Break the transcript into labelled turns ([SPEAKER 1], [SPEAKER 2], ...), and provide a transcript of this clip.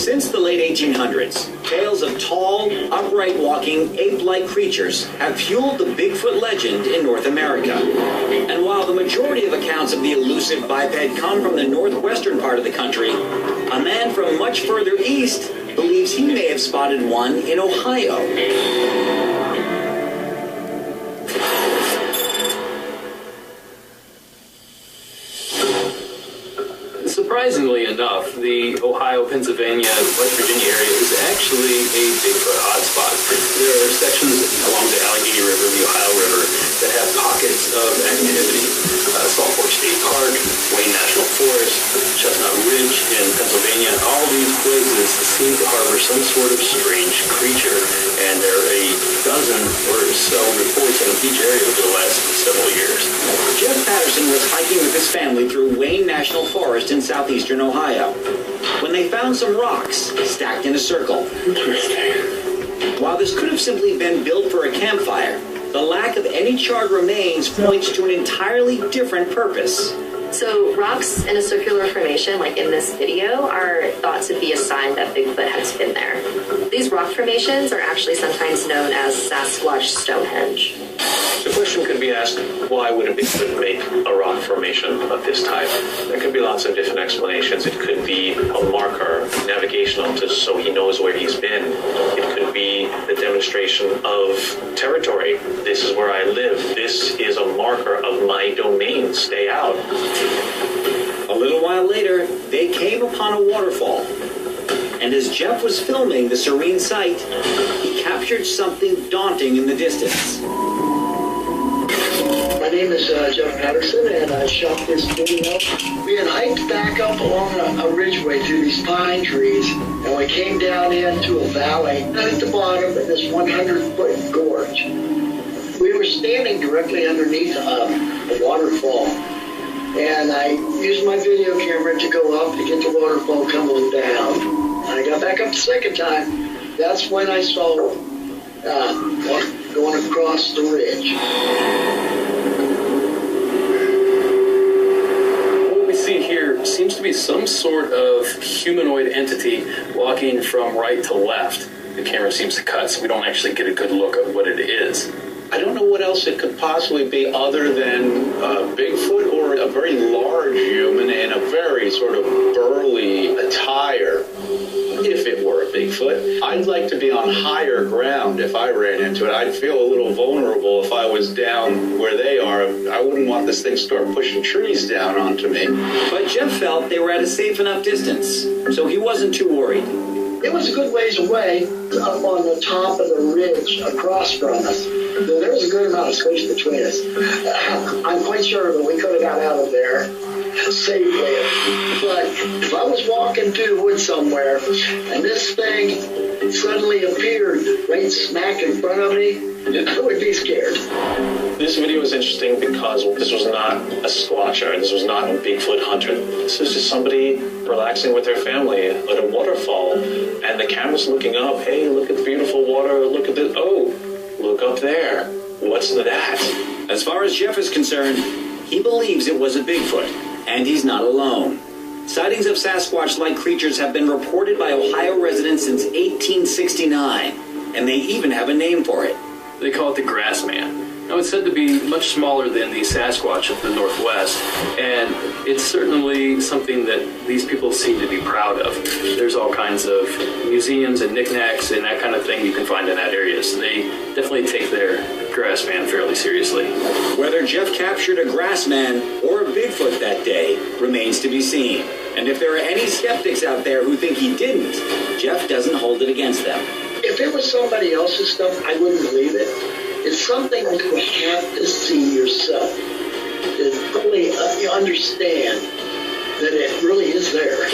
[SPEAKER 1] Since the late 1800s, tales of tall, upright walking, ape-like creatures have fueled the Bigfoot legend in North America. And while the majority of accounts of the elusive biped come from the northwestern part of the country, a man from much further east believes he may have spotted one in Ohio.
[SPEAKER 2] Surprisingly enough, the Ohio, Pennsylvania, West Virginia area is actually a Bigfoot hotspot. There are sections along the Allegheny River, the Ohio River, that have pockets of activity. Salt Fork State Park, Wayne National Forest, Chestnut Ridge in Pennsylvania. All these places seem to harbor some sort of strange creature, and there are a dozen or so reports in each area over the last several years.
[SPEAKER 1] Jeff Patterson was hiking with his family through Wayne National Forest in southeastern Ohio when they found some rocks stacked in a circle.
[SPEAKER 2] Interesting.
[SPEAKER 1] While this could have simply been built for a campfire, the lack of any charred remains points to an entirely different purpose.
[SPEAKER 3] So rocks in a circular formation, like in this video, are thought to be a sign that Bigfoot has been there. These rock formations are actually sometimes known as Sasquatch Stonehenge.
[SPEAKER 2] The question could be asked, why would a Bigfoot make a rock formation of this type? There could be lots of different explanations. It could be a marker, navigational, just so he knows where he's been. It could be the demonstration of territory. This is where I live. This is a marker of my domain. Stay out.
[SPEAKER 1] A little while later, they came upon a waterfall. And as Jeff was filming the serene sight, he captured something daunting in the distance.
[SPEAKER 4] My name is Jeff Patterson, and I shot this video. We had hiked back up along a ridgeway through these pine trees, and we came down into a valley. And at the bottom of this 100-foot gorge, we were standing directly underneath a waterfall. And I used my video camera to go up to get the waterfall coming down. And I got back up the second time. That's when I saw one going across the ridge.
[SPEAKER 2] What we see here seems to be some sort of humanoid entity walking from right to left. The camera seems to cut, so we don't actually get a good look at what it is.
[SPEAKER 5] I don't know what else it could possibly be other than Bigfoot or a very large human in a very sort of burly attire. If it were a Bigfoot, I'd like to be on higher ground if I ran into it. I'd feel a little vulnerable if I was down where they are. I wouldn't want this thing to start pushing trees down onto me.
[SPEAKER 1] But Jeff felt they were at a safe enough distance, so he wasn't too worried.
[SPEAKER 4] It was a good ways away, up on the top of the ridge across from us. There was a good amount of space between us. I'm quite sure that we could have got out of there safely. But if I was walking through the woods somewhere and this thing suddenly appeared right smack in front of me, I would be scared.
[SPEAKER 2] This video is interesting because this was not a Squatcher. This was not a Bigfoot hunter. This was just somebody relaxing with their family at a waterfall. And the camera's looking up. Hey, look at the beautiful water. Look at this. Oh, look up there. What's that?
[SPEAKER 1] As far as Jeff is concerned, he believes it was a Bigfoot, and he's not alone. Sightings of Sasquatch-like creatures have been reported by Ohio residents since 1869, and they even have a name for it.
[SPEAKER 2] They call it the Grassman. Now, it's said to be much smaller than the Sasquatch of the Northwest, and it's certainly something that these people seem to be proud of. There's all kinds of museums and knickknacks and that kind of thing you can find in that area, so they definitely take their Grassman fairly seriously.
[SPEAKER 1] Whether Jeff captured a Grassman or a Bigfoot that day remains to be seen. And if there are any skeptics out there who think he didn't, Jeff doesn't hold it against them.
[SPEAKER 4] If it was somebody else's stuff, I wouldn't believe it. It's something that you have to see yourself to fully understand that it really is there.